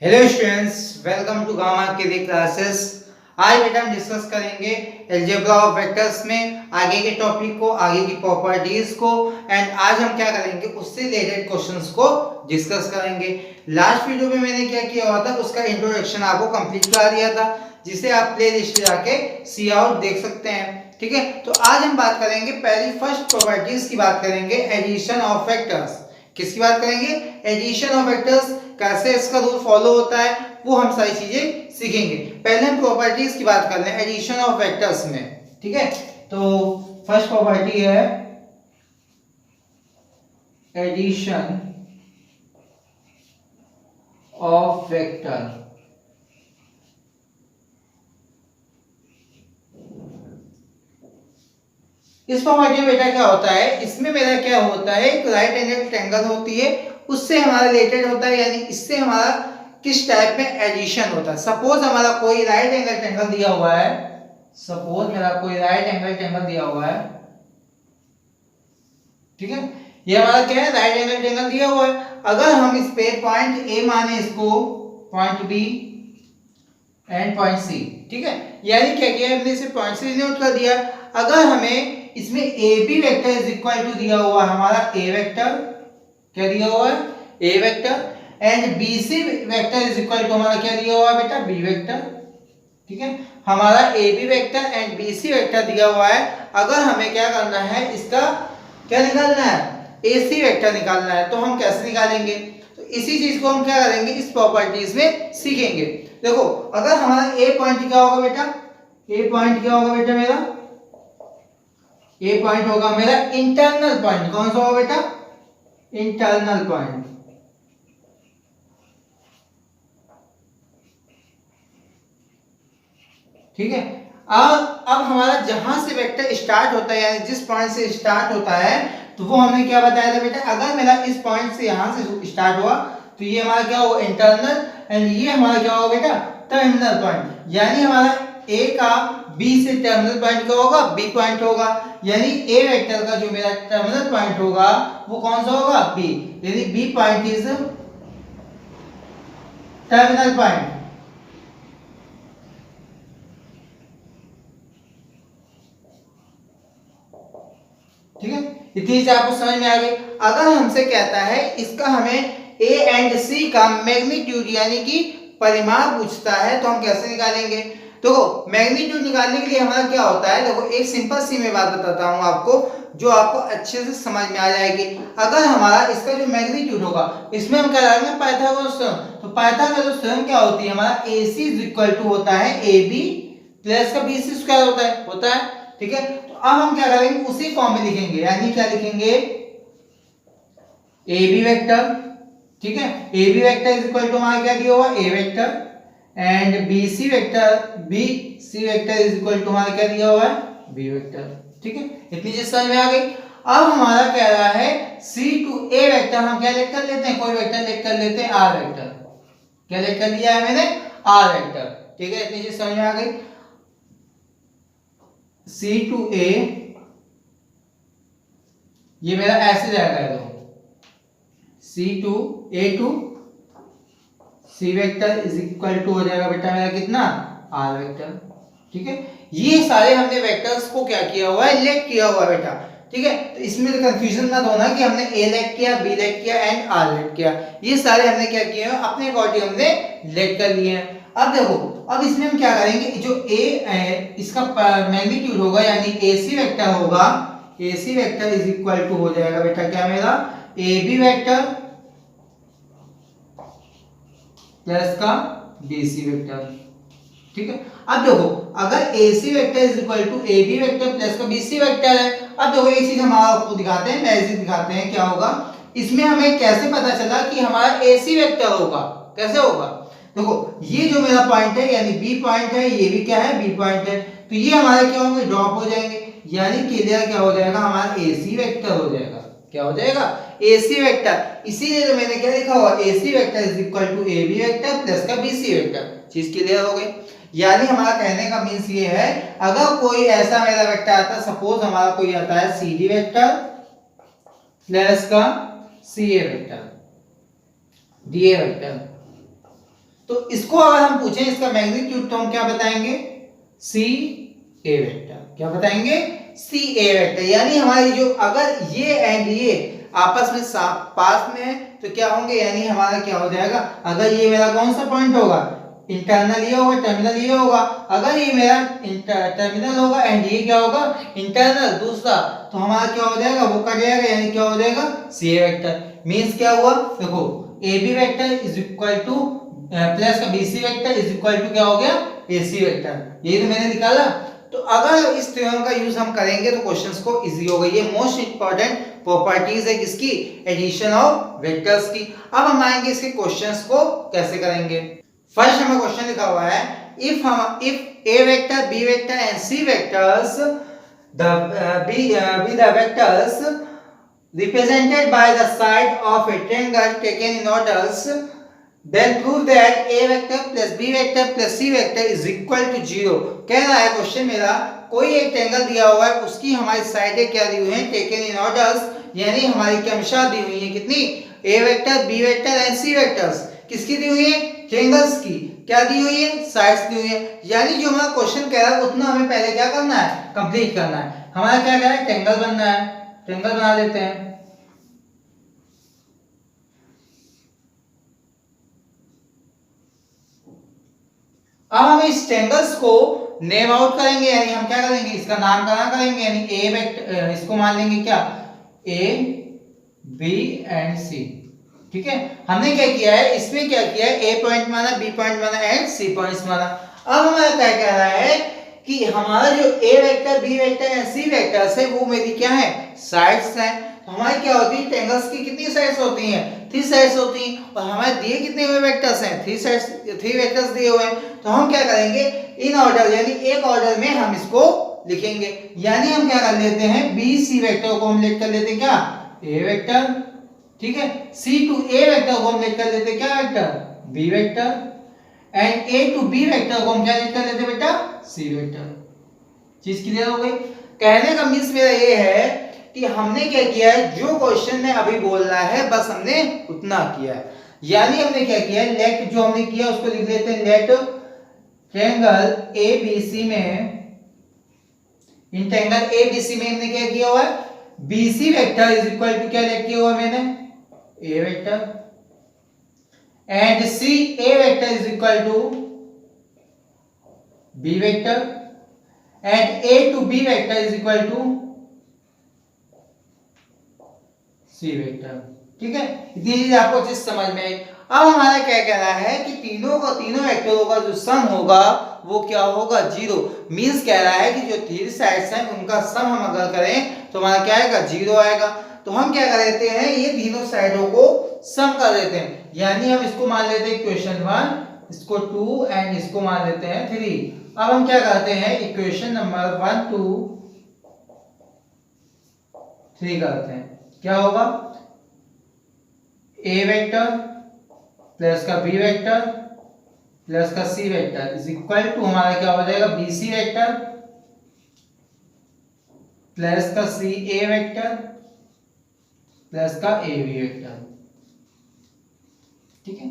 Hello students, welcome to Gamma के classes. आज बेटा हम डिस्कस करेंगे अलजेब्रा ऑफ वेक्टर्स में आगे के टॉपिक को, आगे की प्रॉपर्टीज को। एंड आज हम क्या करेंगे, उससे रिलेटेड क्वेश्चंस को डिस्कस करेंगे। लास्ट वीडियो में मैंने क्या किया हुआ था, उसका इंट्रोडक्शन आपको कंप्लीट करा दिया था, जिसे आप प्ले लिस्ट जाके सी आउट देख सकते हैं। ठीक है, तो आज हम बात करेंगे पहली फर्स्ट प्रॉपर्टीज की बात करेंगे, एडिशन ऑफ वेक्टर्स। किसकी बात करेंगे? Addition of vectors. कैसे इसका रूल फॉलो होता है वो हम सारी चीजें सीखेंगे। पहले हम प्रॉपर्टीज की बात कर लें एडिशन ऑफ वेक्टर्स में। ठीक है, तो फर्स्ट प्रॉपर्टी है एडिशन ऑफ वेक्टर। इस प्रॉपर्टी में बेटा क्या होता है, इसमें मेरा क्या होता है, एक राइट एंगल ट्रायंगल होती है, उससे हमारा रिलेटेड होता है, यानी इससे हमारा किस टाइप में एडिशन होता है। सपोज हमारा कोई राइट एंगल ट्रायंगल दिया हुआ है, सपोज मेरा कोई राइट एंगल ट्रायंगल दिया हुआ है। ठीक है, ये हमारा क्या है, राइट एंगल ट्रायंगल दिया हुआ है। अगर हम इस पे पॉइंट ए माने इसको, point B and point C. ठीक है, यानी क्या किया हमने, इसे पॉइंट से डिनोट कर दिया। अगर हमें इसमें A B vector is equal to दिया हुआ है हमारा ए वेक्टर, क्या दिया हुआ है, A vector, and B C vector is equal to हमारा क्या दिया हुआ है बेटा, बी वेक्टर। ठीक है, हमारा A B vector and B C vector दिया हुआ है। अगर हमें क्या करना है, इसका क्या निकालना है, ए सी वेक्टर निकालना है, तो हम कैसे निकालेंगे, तो इसी चीज को हम क्या करेंगे, इस प्रॉपर्टीज में सीखेंगे। देखो, अगर हमारा ए पॉइंट क्या होगा बेटा, ए पॉइंट क्या होगा बेटा मेरा, ए पॉइंट होगा मेरा इंटरनल पॉइंट। कौन सा होगा बेटा, इंटरनल पॉइंट। ठीक है, अब हमारा जहां से वेक्टर स्टार्ट होता है, यानी जिस पॉइंट से स्टार्ट होता है, तो वो हमने क्या बताया था बेटा, अगर मेरा इस पॉइंट से यहां से स्टार्ट हुआ तो ये हमारा क्या होगा, इंटरनल, एंड ये हमारा क्या होगा बेटा, टर्मिनल पॉइंट। यानी हमारा ए का बी से टर्मिनल पॉइंट क्या होगा, बी पॉइंट होगा। यानी ए वेक्टर का जो मेरा टर्मिनल पॉइंट होगा वो कौन सा होगा, बी। यानी B point is terminal point. ठीक है, इतनी चीज आपको समझ में आ गई। अगर हमसे कहता है इसका हमें ए एंड सी का मैग्नीट्यूड यानी कि परिमाप पूछता है, तो हम कैसे निकालेंगे। देखो, मैग्नीट्यूड निकालने के लिए हमारा क्या होता है, देखो एक सिंपल सी मैं बात बताता हूं आपको, जो आपको अच्छे से समझ में आ जाएगी। अगर हमारा इसका जो मैग्नीट्यूड होगा, इसमें हम क्या लगाएंगे, पाइथागोरस थ्योरम। तो पाइथागोरस थ्योरम क्या होती है, हमारा AC इज इक्वल टू होता है AB प्लस का BC स्क्वायर होता है। ठीक है, तो अब हम क्या करेंगे, उसी फॉर्म में लिखेंगे, यानी क्या लिखेंगे, AB वेक्टर। ठीक है, AB vector is equal to हमारा क्या दिया हुआ, A vector, and BC vector is equal to हमारा क्या दिया हुआ है, B वेक्टर। ठीक है, इतनी चीज समझ में आ गई। अब हमारा कह रहा है C टू A वेक्टर, हम क्या लेट कर लेते हैं, कोई वेक्टर लेट कर लेते हैं, R वेक्टर। क्या लेट कर दिया है मैंने, R वेक्टर। ठीक है, इतनी चीज समझ में आ गई। C टू A, ये मेरा ऐसे जाएगा, देखो C to A to C vector is equal to हो जाएगा बेटा मेरा कितना, R वेक्टर। ठीक है, ये सारे हमने वेक्टर्स को क्या किया हुआ है, लेट किया हुआ है बेटा। ठीक है, तो इसमें कंफ्यूजन मत होना कि हमने A लेट किया, B लेट किया एंड R लेट किया। ये सारे हमने क्या किए हैं, अपने अकॉर्डिंग हमने लेट कर लिए हैं। अब देखो, अब इसमें हम क्या करेंगे, जो A है इसका मैग्नीट्यूड होगा, यानी AC वेक्टर होगा, AC vector is equal to हो जाएगा बेटा क्या मेरा, AB वेक्टर प्लस का BC वेक्टर। ठीक है, अब देखो, अगर AC vector is equal to AB vector plus का BC वेक्टर है, अब देखो एक चीज हम आपको दिखाते हैं, मैजिक दिखाते हैं क्या होगा। इसमें हमें कैसे पता चला कि हमारा AC वेक्टर होगा, कैसे होगा, देखो ये जो मेरा पॉइंट है यानी B पॉइंट है, ये भी क्या है, B पॉइंट है, तो ये हमारे क्या होंगे, ड्रॉप हो जाएंगे, यानी क्लियर क्या हो जाएगा, हमारा AC वेक्टर हो जाएगा। क्या हो जाएगा, AC वेक्टर। इसीलिए तो मैंने क्या लिखा हुआ, AC vector is equal to AB vector plus का BC वेक्टर। चीज क्लियर हो गई। यानी हमारा कहने का मीन्स ये है, अगर कोई ऐसा मेरा वेक्टर आता है, सपोज हमारा कोई आता है CD वेक्टर प्लस का CA वेक्टर, DA वेक्टर, तो इसको अगर हम पूछें इसका मैग्नीट्यूड तो हम क्या बताएंगे, सी ए वेक्टर। क्या बताएंगे, सी ए वेक्टर। यानी हमारी जो अगर ये एंड ये आपस में पास में है तो क्या होंगे, यानी हमारा क्या हो जाएगा, अगर ये मेरा कौन सा पॉइंट होगा, इंटरनल ये होगा, टर्मिनल ये होगा। अगर ये मेरा टर्मिनल होगा एंड ये क्या होगा, इंटरनल दूसरा, तो हमारा क्या हो जाएगा, वो कट जाएगा, यानी क्या हो जाएगा, सी ए वेक्टर। मींस क्या हुआ, देखो A B vector is equal to plus का B C vector is equal to क्या हो गया, ए सी वेक्टर। ये तो मैंने निकाला। तो अगर इस थ्योरम का यूज हम करेंगे तो क्वेश्चंस को इजी होगा। ये मोस्ट इंपॉर्टेंट प्रॉपर्टीज है किसकी, एडिशन ऑफ वेक्टर्स की। अब हम आएंगे इसके क्वेश्चंस को कैसे करेंगे। फर्स्ट हमें क्वेश्चन लिखा हुआ है, if A vector B vector and C vectors be the vectors represented by the side of a triangle taken in orders, then prove that a vector plus b vector plus c vector is equal to 0। कह रहा है question मेरा, कोई एक triangle दिया हुआ है, उसकी हमारी साइडें क्या दी हुई हैं, टेकन इन ऑर्डर्स, यानी हमारी क्रमशः दी हुई है कितनी, a vector b vector and c vectors. किसकी दी हुई है, ट्रायंगल्स की। क्या दी हुई है, साइड्स दी हुई है। यानी जो हमारा क्वेश्चन कह रहा है उतना हमें पहले क्या करना है, कंप्लीट करना है। हमारा क्या कह रहा है, ट्रायंगल बनना है, ट्रायंगल बना लेते हैं। अब हम इस ट्रायंगल्स को नेम आउट करेंगे, यानी हम क्या करेंगे, इसका नामकरण करेंगे, यानी ए वेक्टर इसको मान लेंगे क्या, ए बी एंड सी। ठीक है, हमने क्या किया है, इसमें क्या किया है, ए पॉइंट माना, बी पॉइंट माना एंड सी पॉइंट्स माना। अब हमारा क्या कह रहा है कि हमारा जो A vector B vector and C vectors है वो मेरी क्या है, साइड्स हैं। तो हमारी क्या होती है, ट्रायंगल्स की कितनी साइड्स होती हैं, 3 साइड्स होती हैं, और हमारे दिए कितने हुए वेक्टर्स हैं, 3 साइड्स, 3 वेक्टर्स दिए हुए हैं। तो हम क्या करेंगे, इन ऑर्डर यानी एक ऑर्डर में हम इसको लिखेंगे। यानी हम क्या कर लेते हैं, बी सी वेक्टर को हम लिख कर लेते हैं क्या, ए वेक्टर। ठीक है, सी टू ए वेक्टर को हम लिख कर लेते हैं क्या vector, B vector, and A to B vector को हम क्या लिख कर लेते हैं बेटा, सी वेक्टर। चीज क्लियर हो गई। कहने का मीन्स मेरा ये है कि हमने क्या किया है, जो क्वेश्चन में अभी बोल रहा है बस हमने उतना किया है। यानी हमने क्या किया है, लेट जो हमने किया उसको लिख लेते हैं, let triangle A B C में, in triangle A B C में हमने क्या किया हुआ है, B C vector is equal to क्या लिख किया हुआ मैंने, A vector, and C A vector is equal to B vector, and A to B vector is equal to C vector. ठीक है, इतनी चीज आपको अच्छे से समझ में आई। अब हमारा क्या कह रहा है कि तीनों वेक्टरों का जो सम होगा वो क्या होगा, 0। मींस कह रहा है कि जो 3 साइड्स हैं उनका सम हम अगर करें तो हमारा क्या आएगा, 0 आएगा। तो हम क्या कर देते हैं, ये तीनों साइडों को सम कर देते हैं। यानी हम इसको मान लेते हैं इक्वेशन 1, इसको 2 एंड इसको मान लेते हैं 3। अब हम क्या करते हैं, इक्वेशन नंबर 1 2 3 करते हैं। क्या होगा, ए वेक्टर प्लस का बी वेक्टर प्लस का सी वेक्टर इज इक्वल टू हमारा क्या हो जाएगा, बी सी वेक्टर प्लस का सी ए वेक्टर प्लस का ए बी वेक्टर। ठीक है,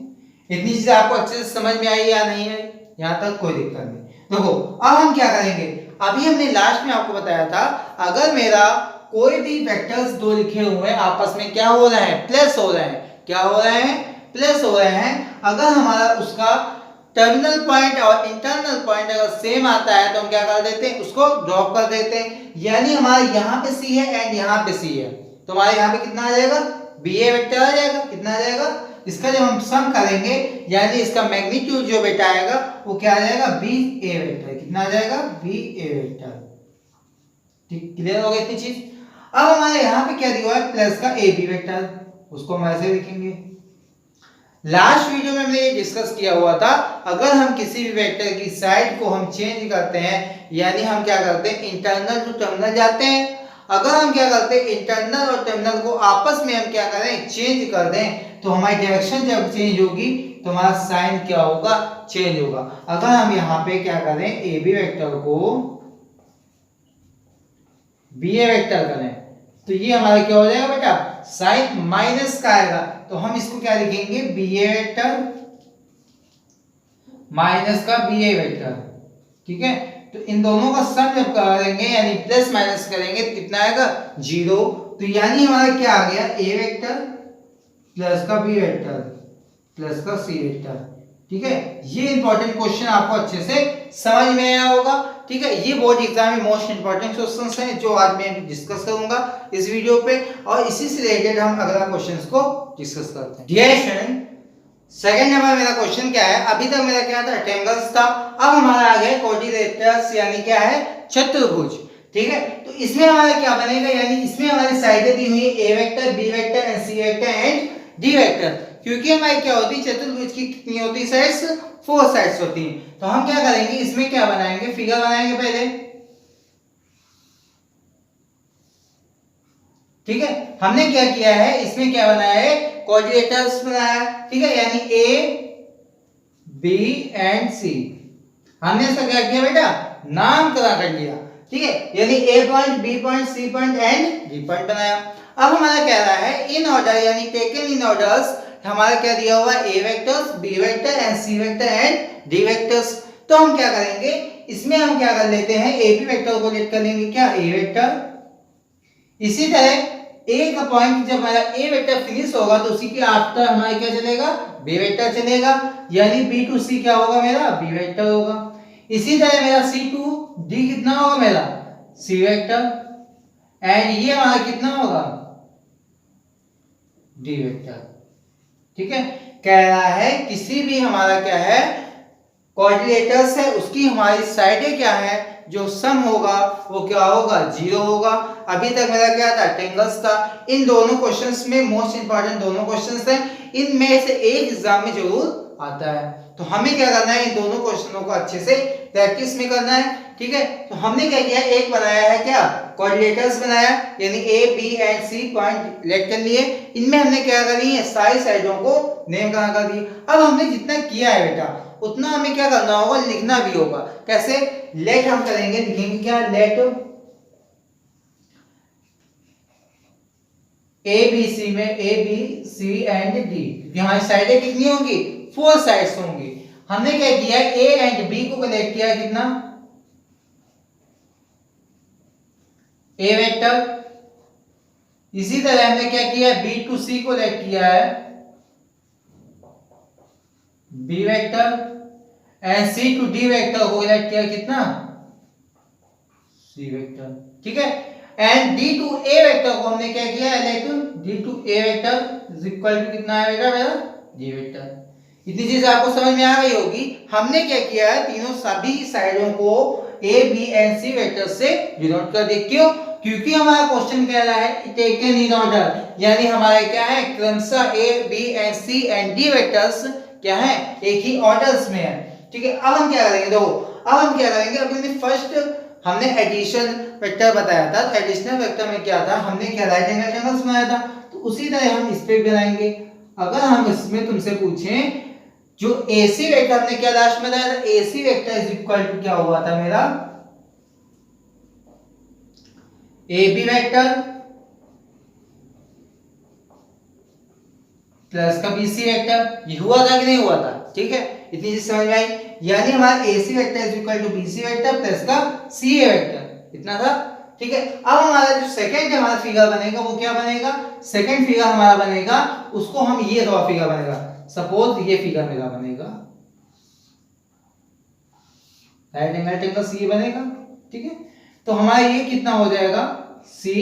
इतनी चीजें आपको अच्छे से समझ में आई या नहीं आई, यहां तक कोई दिक्कत नहीं। देखो अब हम क्या करेंगे, अभी हमने लास्ट में आपको बताया था, अगर मेरा कोई भी वेक्टर्स दो लिखे हुए हैं आपस में क्या हो रहे हैं, प्लस हो रहे हैं। क्या हो रहे हैं, प्लस हो रहे हैं। अगर हमारा उसका टर्मिनल पॉइंट और इंटरनल पॉइंट अगर सेम आता है तो हम क्या कर देते हैं, उसको ड्रॉप कर देते हैं। यानी हमारे यहाँ पे सी है एंड यहाँ पे सी है, तो हमारे यहाँ पे कितना आ जाएगा, बी ए वेक्टर आ जाएगा। कितना आ जाएगा, इसका जब हम सम करेंगे यानी इसका मैग्नीट्यूड जो बेटा आएगा वो क्या आ जाएगा, बी ए वेक्टर। कितना आ जाएगा, बी ए वेक्टर। ठीक, क्लियर हो गई इतनी चीज। अब हमारे यहाँ पे क्या दिया है, प्लस का ए बी वेक्टर, उसको हम ऐसे लिखेंगे। लास्ट वीडियो में हमने ये डिस्कस किया हुआ था, अगर हम किसी भी वेक्टर की साइड को हम चेंज करते हैं, यानी हम क्या करते हैं, इंटरनल टू टर्मिनल जाते हैं। अगर हम क्या करते हैं, इंटरनल और टर्मिनल को आपस में हम क्या करें, चेंज कर दें, तो हमारी डायरेक्शन जब चेंज होगी तो हमारा साइन क्या होगा, चेंज होगा। अगर हम यहाँ पे क्या करें, ए बी वेक्टर को बी ए वेक्टर करें तो ये हमारा क्या हो जाएगा बेटा, साइन माइनस का आएगा। तो हम इसको क्या लिखेंगे, बी ए वेक्टर माइनस का बी ए वेक्टर, ठीक है। तो इन दोनों का सम जब करेंगे यानी प्लस माइनस करेंगे तो कितना आएगा 0। तो यानी हमारा क्या आ गया ए वेक्टर प्लस का बी वेक्टर प्लस का सी वेक्टर, ठीक है। ये इंपॉर्टेंट क्वेश्चन आपको अच्छे से समझ में आया होगा, ठीक है। ये बोर्ड एग्जाम में मोस्ट इंपॉर्टेंट क्वेश्चंस हैं जो आज मैं डिस्कस करूंगा इस वीडियो पे, और इसी से रिलेटेड हम अगला क्वेश्चंस को डिस्कस करते हैं। डियर स्टूडेंट, सेकंड नंबर मेरा क्वेश्चन क्या है, अभी तक मेरा क्या था ट्रायंगल्स था, अब हमारा आ गया क्वाड्रिलेटरल्स यानी क्या है चतुर्भुज, ठीक है। तो इसमें हमारा क्या बनेगा, यानी इसमें हमारी साइडें दी हुई A vector B vector and C vector and D vector, क्योंकि हमारी क्या होती है चतुर्भुज की कितनी होती है साइड्स, 4 साइड्स होती हैं। तो हम क्या करेंगे, इसमें क्या बनाएंगे, फिगर बनाएंगे पहले, ठीक है। हमने क्या किया है, इसमें क्या बनाया है, क्वाड्रिलेटरल्स बनाया, ठीक है, यानी ए बी एंड सी। हमने इसका क्या किया बेटा, नामकरण कर लिया, ठीक है, यानी A point B point C point and D point बनाया। अब हमारा कह रहा है इन ऑर्डर यानी टेकन इन ऑर्डर्स, हमारा क्या दिया हुआ है A vectors B vector and C vector and D vectors. तो हम क्या करेंगे, इसमें हम क्या कर लेते हैं, ए बी वेक्टर को लेट कर लेंगे क्या ए वेक्टर, इसी तरह ए का पॉइंट जब हमारा ए वेक्टर फिनिश होगा तो उसी के आफ्टर हमारा क्या चलेगा, बी वेक्टर चलेगा, यानी बी टू सी क्या होगा मेरा, बी वेक्टर होगा। इसी तरह मेरा सी टू डी कितना होगा मेरा, सी वेक्टर, एंड ये हमारा कितना होगा, डी वेक्टर, ठीक है। कह रहा है किसी भी हमारा क्या है क्वाड्रिलेटरल्स है उसकी हमारी साइडें क्या है, जो सम होगा वो क्या होगा, 0 होगा। अभी तक मेरा क्या था, ट्रायंगल्स था। इन दोनों क्वेश्चंस में मोस्ट इंपॉर्टेंट दोनों क्वेश्चंस हैं, इनमें से एक एग्जाम में जरूर आता है। तो हमें क्या करना है, इन दोनों क्वेश्चनों को अच्छे से प्रैक्टिस में करना है, ठीक है। तो हमने क्या किया, एक बनाया है क्या क्वाड्रिलेटरल्स बनाया, यानी A B and C point let कर लिए, इनमें हमने क्या करी है, सारी साइडों को नेम कर दी। अब हमने जितना किया है बेटा उतना हमें क्या करना होगा, लिखना भी होगा। कैसे, लेट हम करेंगे, लिखेंगे क्या, लेट ए बी सी में A B C and D, हमारी साइडें कितनी होंगी, 4 साइड्स होंगी। हमने क्या किया, ए एंड बी को कनेक्ट किया कितना, ए वेक्टर, इसी तरह हमने क्या किया, बी टू सी को कनेक्ट किया है B vector, and C to D vector को कनेक्ट किया कितना, सी वेक्टर, ठीक है। And D to A vector को हमने क्या किया, D to A vector is equal to कितना आएगा मेरा, डी वेक्टर। इतनी चीज आपको समझ में आ गई होगी। हमने क्या किया है, तीनों सभी साइडों को A B and C vector से डिनोट कर दे। क्यों, क्योंकि हमारा क्वेश्चन कह रहा है टेकन इन ऑर्डर, यानी हमारे क्या है क्रमशः A B and C and D vectors क्या है, एक ही ऑर्डर्स में है, ठीक है। अब हम क्या करेंगे, देखो अब हम क्या करेंगे, अभी फर्स्ट हमने एडिशन वेक्टर बताया था, तो एडिशनल वेक्टर में क्या था, हमने क्या राइट एंगल ट्रायंगल्स बनाया था, तो उसी तरह हम इस पे बनाएंगे। अगर हम इसमें तुमसे पूछें जो AC वेक्टर हमने क्या लास्ट में बताया था, AC vector is equal to क्या हुआ था मेरा, AB वेक्टर प्लस का BC वेक्टर, ये हुआ था कि नहीं हुआ था, ठीक है। इतनी चीज समझ में आई, यानी हमारा AC vector is equal to BC vector plus का CA वेक्टर, इतना था, ठीक है। अब हमारा जो सेकंड हमारा फिगर बनेगा वो क्या बनेगा, सेकंड फिगर हमारा बनेगा, उसको हम ये दो फिगर बनेगा, सपोज ये फिगर मेरा बनेगा, राइट एंगल ट्रायंगल ये बनेगा, ठीक है। तो हमारा ये कितना हो जाएगा, C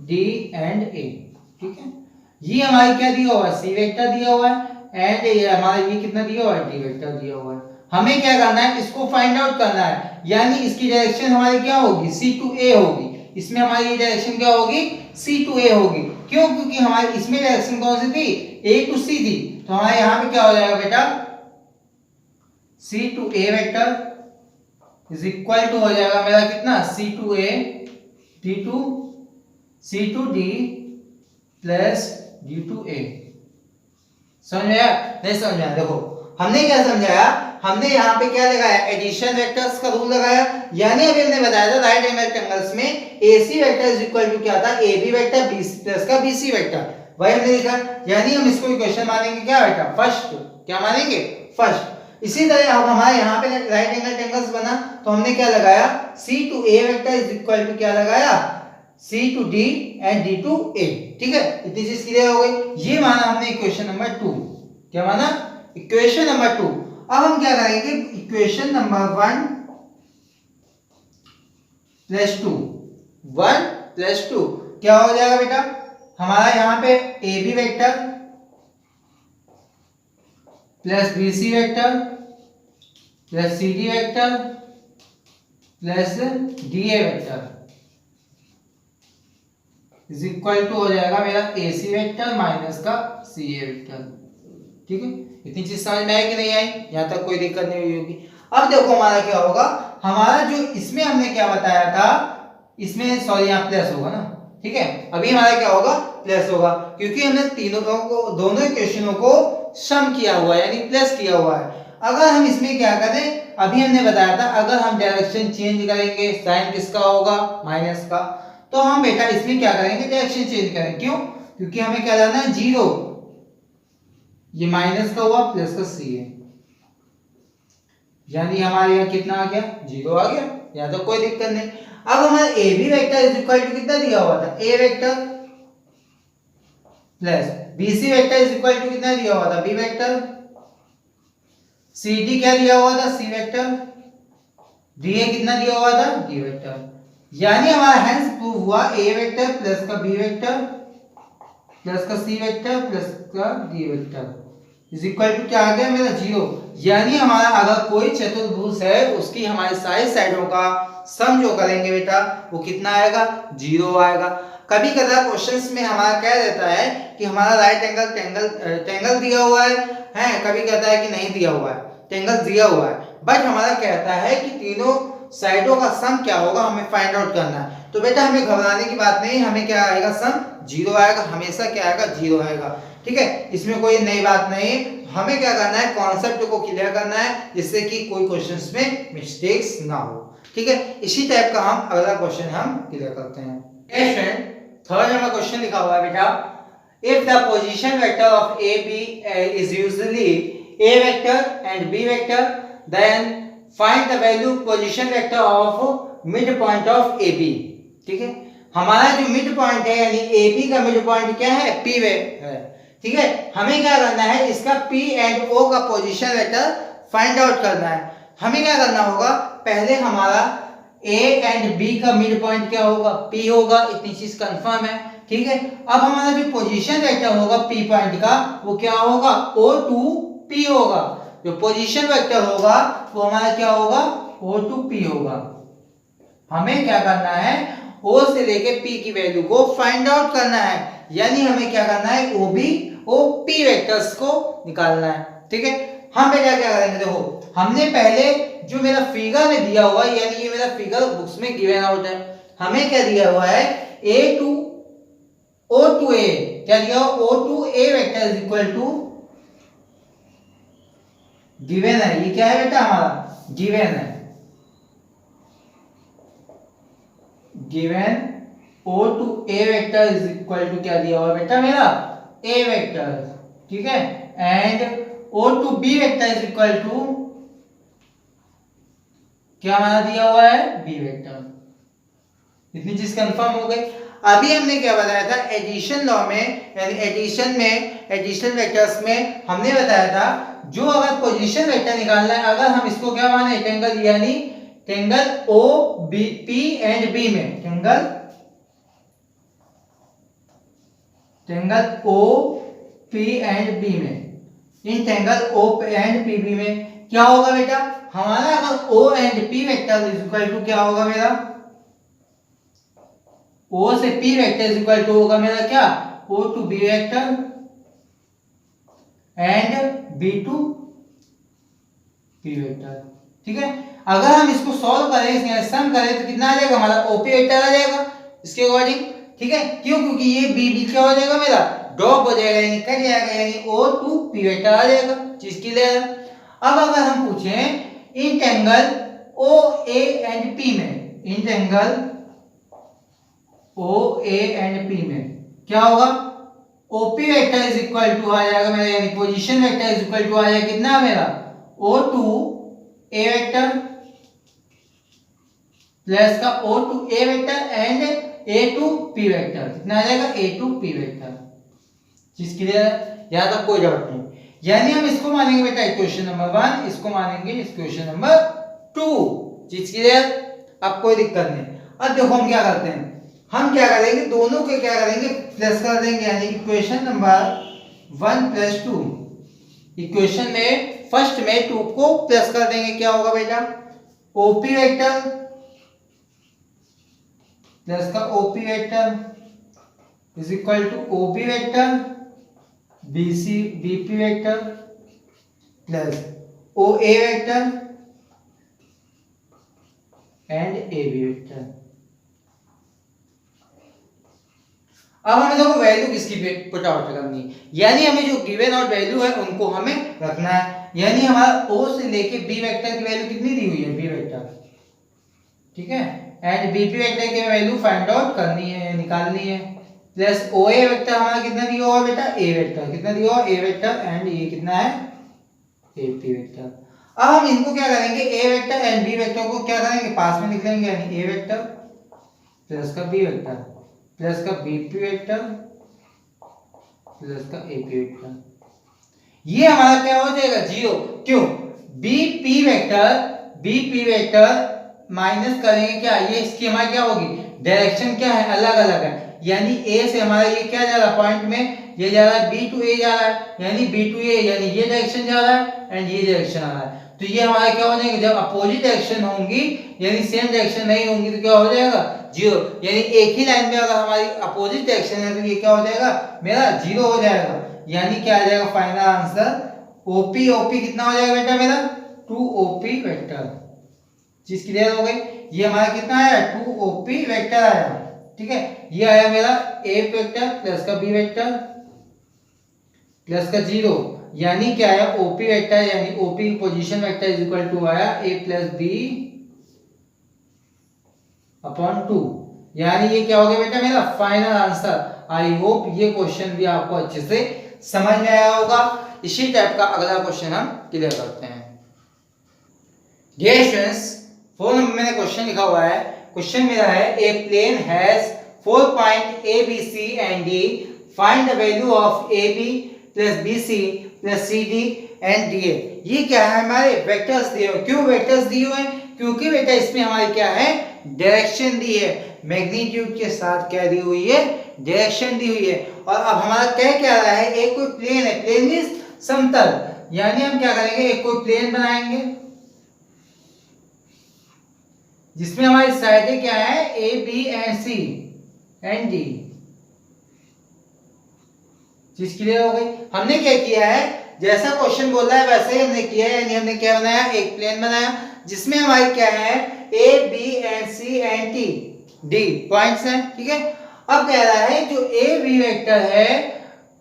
D एंड A, ठीक है। ये हमारी क्या दिया हुआ है, C वेक्टर दिया हुआ है, एंड ये हमारा ये कितना दिया हुआ है, D वेक्टर दिया हुआ है। हमें क्या करना है, इसको फाइंड आउट करना है, यानी इसकी डायरेक्शन हमारी क्या होगी, C to A होगी। इसमें हमारी डायरेक्शन क्या होगी, C to A होगी। क्यों, क्योंकि हमारी इसमें डायरेक्शन कौन सी थी, A to C थी, तो हमारे यहाँ पे क्या हो जाएगा बेटा, C to A vector is equal to हो जाएगा मेरा कितना, C to A D to C to D plus D to A। समझ में आया, नहीं समझ में आया, देखो हमने क्या समझाया, हमने यहाँ पे क्या लगाया, एडिशन वेक्टर्स का रूल लगाया, यानी अभी हमने बताया था राइट एंगल ट्रायंगल्स में AC vector is equal to क्या था, AB वेक्टर प्लस का BC वेक्टर, वही हमने लिखा, यानी हम इसको इक्वेशन मानेंगे क्या बेटा, फर्स्ट, क्या मानेंगे, फर्स्ट। इसी तरह अब हमारे यहाँ पे राइट एंगल ट्रायंगल्स बना, तो हमने क्या लगाया, C to A vector is equal to क्या लगाया, C to D and D to A। ठीक है, इतनी चीज क्लियर हो गई। ये माना हमने इक्वेशन नंबर 2। क्या माना, इक्वेशन नंबर 2। अब हम क्या करेंगे, इक्वेशन नंबर 1 प्लस 2, 1 प्लस 2 क्या हो जाएगा बेटा, हमारा यहाँ पे AB vector plus BC vector plus CD vector plus DA vector is equal to हो जाएगा मेरा AC वेक्टर माइनस का CA वेक्टर। ठीक है, इतनी चीज समझ में आई कि नहीं आई, यहाँ तक कोई दिक्कत नहीं हुई होगी। अब देखो हमारा क्या होगा, हमारा जो इसमें हमने क्या बताया था, इसमें सॉरी यहाँ प्लस होगा ना। ठीक है, अभी हमारा क्या होगा, प्लस होगा, क्योंकि हमने तीनों को, दोनों इक्वेशनों को सम किया हुआ है यानी प्लस किया हुआ है। अगर हम इसमें क्या करें, अभी हमने बताया था अगर हम डायरेक्शन चेंज करेंगे, साइन किसका होगा, माइनस का, तो हम बेटा इसमें क्या करेंगे, डायरेक्शन चेंज करेंगे। क्यों, क्योंकि हमें क्या लाना है, 0, ये माइनस का हुआ प्लस का C है, यानी हमारे यहाँ कितना आ गया, 0 आ गया, यहाँ तो कोई दिक्कत नहीं। अब हमारा AB vector is equal to कितना दिया हुआ था, A vector plus BC vector is equal to कितना दिया हुआ था, B वेक्टर, CD क्या दिया हुआ था, C वेक्टर, DA कितना दिया हुआ था, D वेक्टर। यानी हमारा हेंस प्रूव हुआ A वेक्टर प्लस का B वेक्टर प्लस का C वेक्टर प्लस का D vector is equal to क्या आ गया मेरा, 0। यानी हमारा अगर कोई चतुर्भुज है उसकी हमारे सारी साइडों का सम जो करेंगे बेटा वो कितना आएगा, 0 आएगा। कभी कभार क्वेश्चंस में हमारा क्या रहता है कि हमारा राइट एंगल ट्रायंगल दिया हुआ है, कभी कहता है कि नहीं दिया हुआ है, ट्रायंगल दिया हुआ है, बट हमारा कहता है कि तीनों साइडों का सम क्या होगा हमें फाइंड आउट करना है। तो बेटा हमें घबराने की बात नहीं, हमें क्या आएगा, सम 0 आएगा, हमेशा क्या आएगा, 0 आएगा। ठीक है, इसमें कोई नई बात नहीं, हमें क्या करना है, कॉन्सेप्ट को क्लियर करना है जिससे कि कोई क्वेश्चंस में मिस्टेक्स ना हो। ठीक है, इसी टाइप का हम अगला क्वेश्चन हम क्लियर करते हैं। क्वेश्चन थर्ड नंबर क्वेश्चन लिखा हुआ है बेटा, if the position vector of A B is usually a vector and b vector, then find the value position vector of midpoint of AB। ठीक है, हमारा जो मिड पॉइंट है यानी AB का मिड पॉइंट क्या है, P है। ठीक है, हमें क्या करना है, इसका P एंड O का पोजीशन वेक्टर फाइंड आउट करना है। हमें क्या करना होगा, पहले हमारा A एंड B का मिड पॉइंट क्या होगा, P होगा, इतनी चीज कंफर्म है। ठीक है, अब हमारा जो पोजीशन वेक्टर होगा P पॉइंट का वो क्या होगा, O to P होगा। जो पोजीशन वेक्टर होगा वो हमारा क्या होगा, O to P होगा। हमें क्या करना है, O से लेके P की वैल्यू को फाइंड आउट करना है, यानी हमें क्या करना है, OB OP वेक्टर्स को निकालना है। ठीक है, हम बेटा क्या करेंगे, देखो हमने पहले जो मेरा फिगर में दिया हुआ है, यानी ये मेरा फिगर बुक्स में गिवन आउट है, हमें क्या दिया हुआ है, A to O to A, क्या दिया हुआ, O to A vector is equal to given है, ये क्या है बेटा हमारा, गिवन है, given O to A vector is equal to क्या दिया हुआ बेटा मेरा, A वेक्टर। ठीक है, and O to B vector is equal to क्या हमारा दिया हुआ है, B वेक्टर। इतनी चीज कंफर्म हो गई। अभी हमने क्या बताया था, एडिशन लॉ में यानी एडिशन में, एडिशन वेक्टर्स में हमने बताया था जो अगर पोजीशन वेक्टर निकालना है, अगर हम इसको क्या माने, ट्रायंगल, यानी triangle O B P and B में, triangle O P and B में, इन triangle O and P B में क्या होगा बेटा, हमारा अगर O and P vector is equal to क्या होगा मेरा, O से P vector is equal to होगा मेरा क्या, O to B vector and B to P vector. ठीक है, अगर हम इसको सॉल्व करें, इसका सम करें तो कितना आ जाएगा हमारा, OP वेक्टर आ जाएगा इसके अकॉर्डिंग। ठीक है, क्यों, क्योंकि ये B क्या हो जाएगा मेरा, ड्रॉप हो जाएगा, यानी कट जाएगा, यानी O to P वेक्टर आ जाएगा, चीज क्लियर है। अब अगर हम पूछें इन ट्रायंगल OA एंड P में, इन ट्रायंगल OA एंड P में क्या होगा, OP vector is equal to आ जाएगा मेरा, यानी position vector is equal to आ जाएगा कितना मेरा, O2 A वेक्टर प्लस का O2 A vector and A2 P vector, कितना आ जाएगा A2 P वेक्टर। चीज क्लियर है, यहां तक कोई डाउट नहीं। यानी हम इसको मानेंगे बेटा इक्वेशन नंबर 1, इसको मानेंगे इक्वेशन नंबर 2। चीज क्लियर, अब कोई दिक्कत नहीं। अब देखो हम क्या करते हैं, हम क्या करेंगे, दोनों के क्या करेंगे, प्लस कर देंगे। यानी इक्वेशन नंबर 1 + 2, इक्वेशन में फर्स्ट में 2 को प्लस कर देंगे, क्या होगा बेटा, OP वेक्टर प्लस का OP vector is equal to OB vector BP vector plus OA vector and AB vector. अब हमें देखो वैल्यू किसकी पुट आउट करनी है, यानी हमें जो गिवन और वैल्यू है उनको हमें रखना है। यानी हमारा O से लेके B वेक्टर की वैल्यू कितनी दी हुई है, B वेक्टर, ठीक है, एंड BP वेक्टर की वैल्यू फाइंड आउट करनी है, निकालनी है, प्लस OA वेक्टर हमारा कितना दिया हुआ बेटा, A वेक्टर, कितना दिया हुआ A वेक्टर एंड ये कितना है AP वेक्टर। अब हम इनको क्या करेंगे, A vector and B vector को क्या करेंगे, पास में लिख लेंगे, यानी A वेक्टर प्लस का B वेक्टर प्लस का BP वेक्टर प्लस का AP वेक्टर। ये हमारा क्या हो जाएगा, 0। क्यों, BP वेक्टर माइनस करेंगे क्या, ये इसकी हमारी क्या होगी, डायरेक्शन क्या है, अलग अलग है। यानी A से हमारा ये क्या जा रहा है, पॉइंट में ये जा रहा है B to A जा रहा है, यानी B to A, यानी ये डायरेक्शन जा रहा है एंड ये डायरेक्शन आ रहा है। तो ये हमारा क्या हो जाएगा, जब अपोजिट डायरेक्शन होंगी यानी सेम डायरेक्शन नहीं होंगी तो क्या हो जाएगा, 0। यानी एक ही लाइन में अगर हमारी अपोजिट डायरेक्शन है तो ये क्या हो जाएगा, मेरा 0 हो जाएगा। यानी क्या आ जाएगा फाइनल आंसर, OP कितना हो जाएगा बेटा मेरा, 2OP वेक्टर। चीज क्लियर हो गई, ये हमारा कितना आया, 2OP वेक्टर आया, ठीक है। ये आया मेरा A वेक्टर प्लस का B वेक्टर प्लस का 0, यानी क्या आया, OP वेक्टर, यानी OP position vector is equal to आया A + B अपॉन 2। यानी ये क्या हो गया बेटा मेरा फाइनल आंसर। आई होप ये क्वेश्चन भी आपको अच्छे से समझ में आया होगा। इसी टाइप का अगला क्वेश्चन हम क्लियर करते हैं। डियर स्टूडेंट्स, 4 नंबर में क्वेश्चन लिखा हुआ है। क्वेश्चन मेरा है, a plane has 4 point A B C and D, find the value of AB plus BC plus CD and DA। ये क्या है, हमारे वेक्टर्स दिए हुए। क्यों वेक्टर्स दिए हुए हैं, क्योंकि बेटा इसमें हमारी क्या है, डायरेक्शन दी है, मैग्नीट्यूड के साथ क्या दी हुई है, डायरेक्शन दी हुई है। और अब हमारा क्या रहा है, एक कोई प्लेन है, प्लेन मींस समतल, यानी हम क्या करेंगे, एक कोई प्लेन बनाएंगे जिसमें हमारी साइडें क्या है, A B and C and D। चीज क्लियर हो गई। हमने क्या किया है, जैसा क्वेश्चन बोल रहा है वैसे ही हमने किया है। यानी हमने क्या बनाया, एक प्लेन बनाया जिसमें हमारी क्या है, A B and C and D points हैं, ठीक है। अब कह रहा है जो A B वेक्टर है,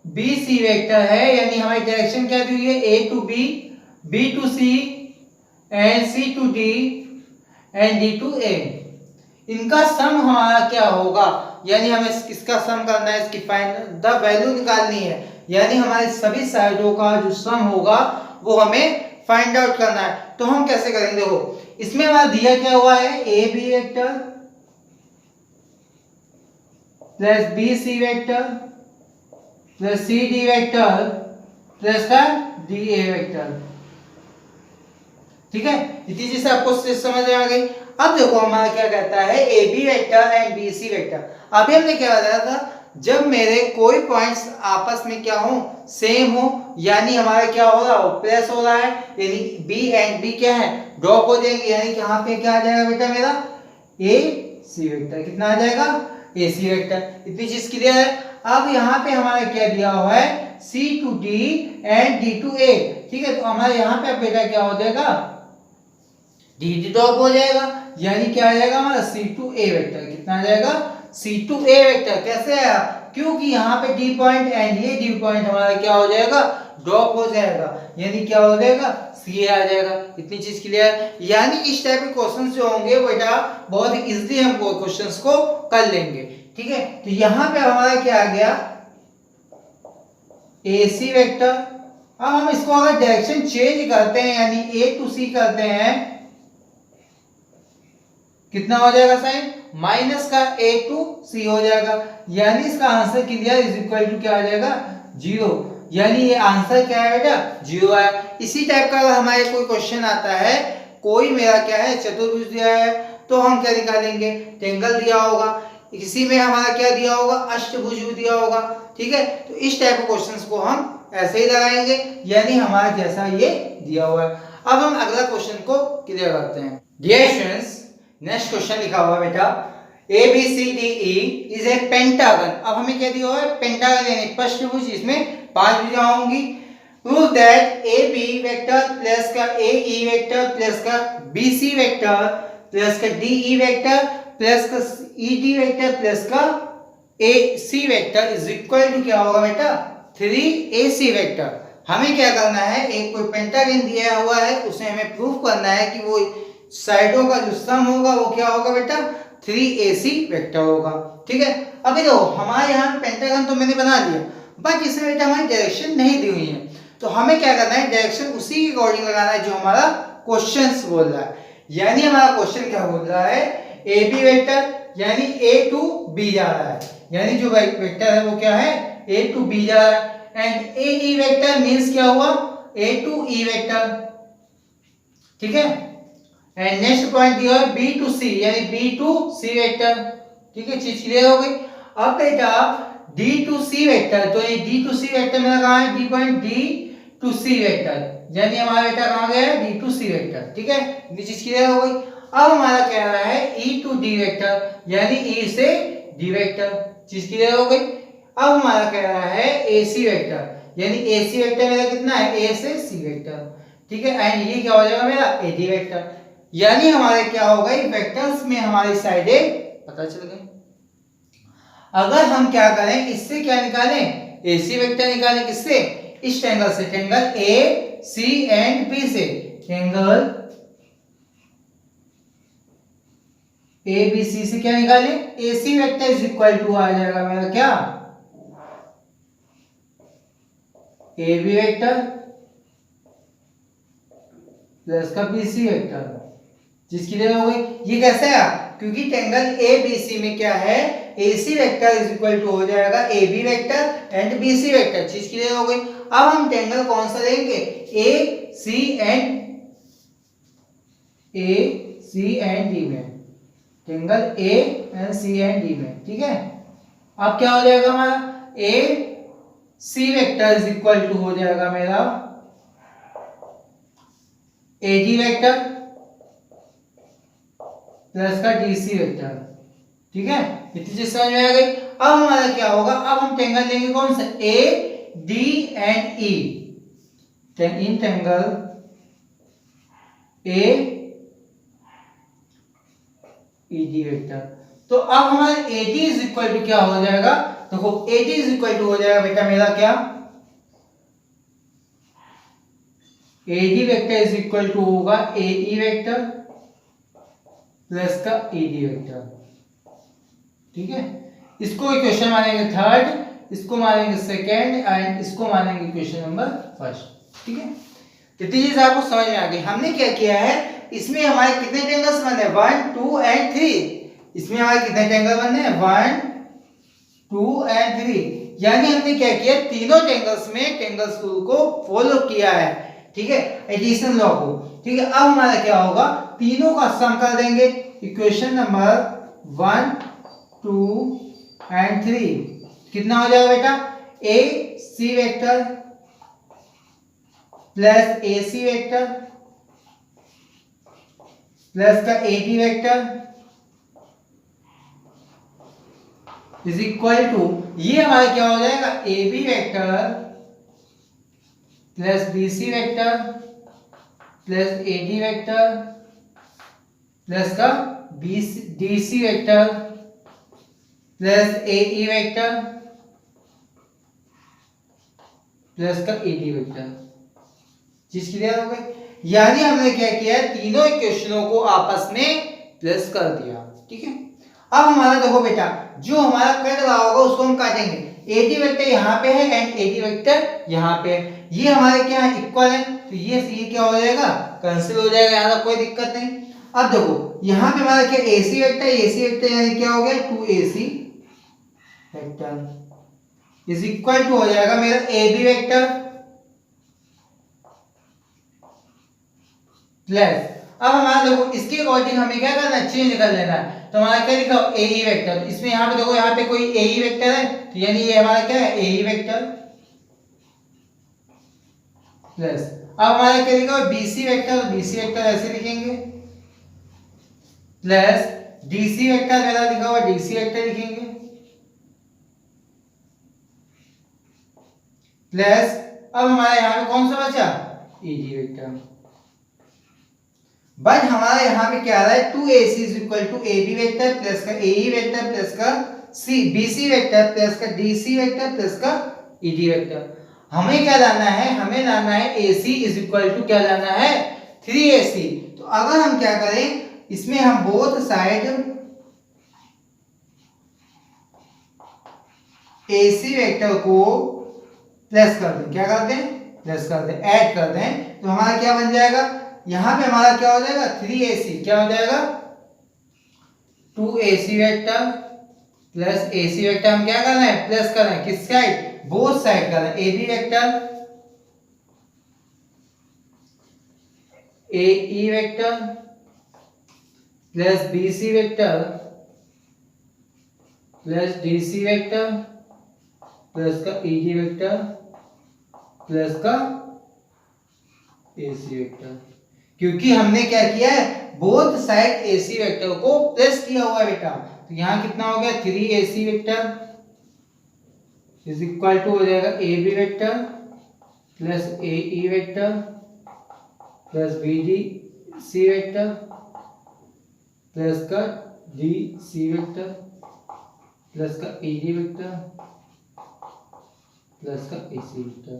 B C वेक्टर है, यानी हमारी डायरेक्शन क्या दी हुई है, A to B, B to C and C to D and D to A। इनका सम हमारा क्या होगा, यानी हमें इसका सम करना है, इसकी फाइंड द वैल्यू निकालनी है। यानी हमारे सभी साइडों का जो सम होगा वो हमें फाइंड आउट करना है। तो हम कैसे करेंगे, देखो इसमें हमारा दिया क्या हुआ है, A B vector plus B C vector plus C D vector plus का D A वेक्टर, ठीक है। इतनी चीज आपको समझ में आ गई। अब देखो हमारा क्या कहता है, A B vector and B C vector. अभी हमने क्या बताया था, जब मेरे कोई पॉइंट्स आपस में क्या हो, सेम हो, यानी हमारा क्या हो रहा हो, प्लस हो रहा है, यानी बी एंड बी क्या है, ड्रॉप हो जाएंगे। यानी कि यहाँ पे क्या आ जाएगा बेटा मेरा, ए सी वेक्टर, कितना आ जाएगा, ए सी वेक्टर। इतनी चीज क्लियर है। अब यहाँ पे हमारा क्या दिया हुआ है, C to D and D to A, ठीक है। तो हमारे यहाँ पे बेटा क्या हो जाएगा, D ड्रॉप हो जाएगा, यानी क्या आ जाएगा हमारा C to A वेक्टर, कितना आ जाएगा, C to A वेक्टर। कैसे आया, क्योंकि यहाँ पे D पॉइंट एंड ये D पॉइंट हमारा क्या हो जाएगा, ड्रॉप हो जाएगा, यानी क्या हो जाएगा, C आ जाएगा। इतनी चीज क्लियर। यानी इस टाइप के क्वेश्चंस जो होंगे बेटा बहुत ही इजीली हम क्वेश्चंस को कर लेंगे, ठीक है। तो यहाँ पे हमारा क्या आ गया, AC वेक्टर अब हम इसको अगर डायरेक्शन चेंज करते हैं यानी A to C करते हैं, कितना हो जाएगा साइन? माइनस का A to C हो जाएगा, यानी इसका answer clear is equal to क्या आ जाएगा? 0। यानी ये आंसर क्या है बेटा? 0 है। इसी टाइप का अगर हमारे कोई क्वेश्चन आता है, कोई मेरा क्या है चतुर्भुज दिया है, तो हम क्या निकालेंगे? ट्रायंगल दिया होगा, इसी में हमारा क्या दिया होगा? अष्टभुज भी दिया होगा। ठीक है, तो इस टाइप के क्वेश्चंस को हम ऐसे ही लगाएंगे, यानी हमारा जैसा ये दिया हुआ है। अब हम अगला क्वेश्चन को क्लियर करते हैं। डियर स्टूडेंट्स, नेक्स्ट क्वेश्चन लिखा हुआ है बेटा ABCDE इज ए पेंटागन। अब हमें क्या दिया हुआ है? पेंटागन यानी अष्टभुज, इसमें 5 भुजाएं होंगी। Prove that AB vector plus का AE वेक्टर प्लस का BC वेक्टर प्लस का DE वेक्टर प्लस का ED वेक्टर प्लस का AC vector is equal to क्या होगा बेटा? 3AC vector. हमें क्या करना है? एक कोई पेंटागन दिया हुआ है, उसे हमें प्रूव करना है कि वो साइडों का जो सम होगा वो क्या होगा बेटा? 3AC वेक्टर होगा। ठीक है, अभी देखो हमारे यहाँ पेंटागन तो मैंने बना दिया, बट इसमें बेटा हमारी डायरेक्शन नहीं दी हुई है, तो हमें क्या करना है? डायरेक्शन उसी के अकॉर्डिंग लगाना है जो हमारा क्वेश्चन बोल रहा है। यानी हमारा क्वेश्चन क्या बोल रहा है? AB वेक्टर यानी A to B जा रहा है, यानी जो वेक्टर है वो क्या है? A to B जा रहा है। एंड AE वेक्टर मींस क्या हुआ? A to E vector. ठीक है, एंड नेक्स्ट पॉइंट दिया है B to C यानी B to C वेक्टर। ठीक है, चीज क्लियर हो गई। अब बेटा D to C वेक्टर, तो ये D to C वेक्टर मेरा कहाँ है? D point D to C vector, यानी हमारा वेक्टर कहाँ गया है? D to C vector. ठीक है, ये चीज क्लियर हो गई। अब हमारा कह रहा है E to D वेक्टर यानी E से D वेक्टर, चीज क्लियर हो गई। अब हमारा कह रहा है AC वेक्टर यानी AC वेक्टर मेरा कितना है? A से C वेक्टर। ठीक है, एंड ये क्या हो जाएगा मेरा? AD vector. यानी हमारे क्या हो गई? वेक्टर्स में हमारी साइडें पता चल गई। अगर हम क्या करें, इससे क्या निकालें? AC वेक्टर निकालें, किससे? इस ट्रायंगल से, ट्रायंगल AC एंड B से, ट्रायंगल ABC से क्या निकालें? AC vector is equal to आ जाएगा मेरा क्या? AB वेक्टर प्लस का BC वेक्टर, जिसकी लिए हो गई। ये कैसे है? क्योंकि ट्रायंगल ABC में क्या है? AC vector is equal to हो जाएगा AB vector and BC vector, चीज क्लियर हो गई। अब हम ट्रायंगल कौन सा लेंगे? AC एंड D में, triangle A and C and D में। ठीक है, अब क्या हो जाएगा हमारा? AC vector is equal to हो जाएगा मेरा AD वेक्टर प्लस का DC वेक्टर। ठीक है, इतनी चीज समझ में आ गई। अब हमारा क्या होगा? अब हम ट्रायंगल लेंगे कौन सा? AD and E, in triangle AED vector. तो अब हमारा AD इज इक्वल टू क्या हो जाएगा? देखो AD इज इक्वल टू हो जाएगा बेटा मेरा क्या? AD vector is equal to होगा AE वेक्टर प्लस का AD वेक्टर। ठीक है, इसको इक्वेशन मानेंगे थर्ड, इसको मानेंगे सेकेंड एंड इसको मानेंगे इक्वेशन नंबर फर्स्ट। ठीक है, कितनी चीज आपको समझ में आ गई। हमने क्या किया है? इसमें हमारे कितने ट्रायंगल्स बने? 1 2 एंड 3। इसमें हमारे कितने ट्रायंगल बने? 1 2 एंड 3। यानी हमने क्या किया? तीनों ट्रायंगल्स में ट्रायंगल्स रूल को फॉलो किया है। ठीक है, एडिशन लॉ को। ठीक है, अब हमारा क्या होगा? तीनों का सम कर देंगे। इक्वेशन नंबर 1 2 एंड 3 कितना हो जाएगा बेटा? AC vector plus AC vector plus का AD vector is equal to, ये हमारा क्या हो जाएगा? AB vector plus BC vector plus AD vector plus का DC vector plus AE vector plus का AD वेक्टर, चीज क्लियर हो गई। यानी हमने क्या किया? तीनों इक्वेशनों को आपस में प्लस कर दिया। ठीक है, अब हमारा देखो बेटा, जो हमारा कट रहा होगा उसको हम काटेंगे। AD वेक्टर यहाँ पे है एंड AD वेक्टर यहाँ पे है, ये हमारे क्या है इक्वल है, तो ये क्या हो जाएगा कैंसिल हो जाएगा, यहाँ कोई दिक्कत नहीं। अब देखो यहाँ पे हमारा क्या AC वेक्टर यानी क्या हो गया 2AC vector is equal to हो जाएगा मेरा AB वेक्टर प्लस, अब हमारा देखो इसके अकॉर्डिंग हमें क्या करना है चेंज कर लेना है, तो हमारा क्या लिखा हो AE वेक्टर, तो इसमें यहाँ पे देखो यहाँ पे कोई AE वेक्टर है, तो यानी ये हमारा क्या है AE वेक्टर प्लस, अब हमारा क्या लिखा हो BC वेक्टर, तो BC वेक्टर ऐसे लिखेंगे प्लस DC वेक्टर मेरा लिखा हुआ DC वेक्टर लिखेंगे प्लस, अब हमारा यहाँ पे कौन सा बचा ED वेक्टर, बट हमारा यहाँ पे क्या आ रहा है 2AC is equal to AB vector plus का AE वेक्टर प्लस का BC वेक्टर प्लस का DC वेक्टर प्लस का ED वेक्टर। हमें क्या लाना है, हमें लाना है AC इज इक्वल टू क्या लाना है 3AC। तो अगर हम क्या करें इसमें हम बोथ साइड AC वेक्टर को प्लस कर दें, क्या कर दें प्लस कर दें, ऐड कर दें, तो हमारा क्या बन जाएगा यहां पे हमारा क्या हो जाएगा 3AC, क्या हो जाएगा 2AC vector plus AC vector हम क्या कर रहे हैं प्लस कर रहे हैं, किस साइड बोथ साइड कर रहे हैं, AB vector AE vector plus BC vector plus DC vector plus का ED वेक्टर प्लस का AC वेक्टर, क्योंकि हमने क्या किया है बोथ साइड AC वेक्टर को प्लस किया हुआ है बेटा, तो यहाँ कितना हो गया 3AC vector is equal to हो जाएगा AB vector plus AE vector plus BDC vector plus का DC वेक्टर प्लस का ED वेक्टर प्लस का AC वेक्टर।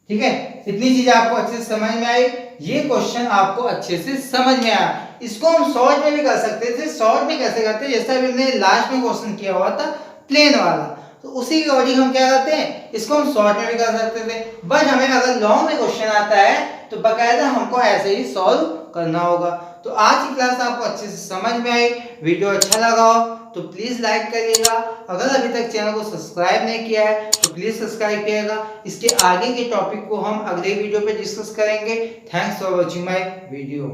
ठीक है, इतनी चीज आपको अच्छे से समझ में आई, ये क्वेश्चन आपको अच्छे से समझ में आया। इसको हम शॉर्ट में भी कर सकते थे, शॉर्ट में कैसे करते हैं जैसा अभी हमने लास्ट में क्वेश्चन किया हुआ था प्लेन वाला, तो उसी के अकॉर्डिंग हम क्या करते हैं इसको हम शॉर्ट में भी कर सकते थे, बट हमें अगर लॉन्ग में क्वेश्चन आता है तो बकायदा हमको ऐसे ही सॉल्व करना होगा। तो आज की क्लास आपको अच्छे से समझ में आई, वीडियो अच्छा लगा हो तो प्लीज लाइक करिएगा, अगर अभी तक चैनल को सब्सक्राइब नहीं किया है तो प्लीज सब्सक्राइब करिएगा। इसके आगे के टॉपिक को हम अगले वीडियो पे डिस्कस करेंगे। Thanks for watching my video.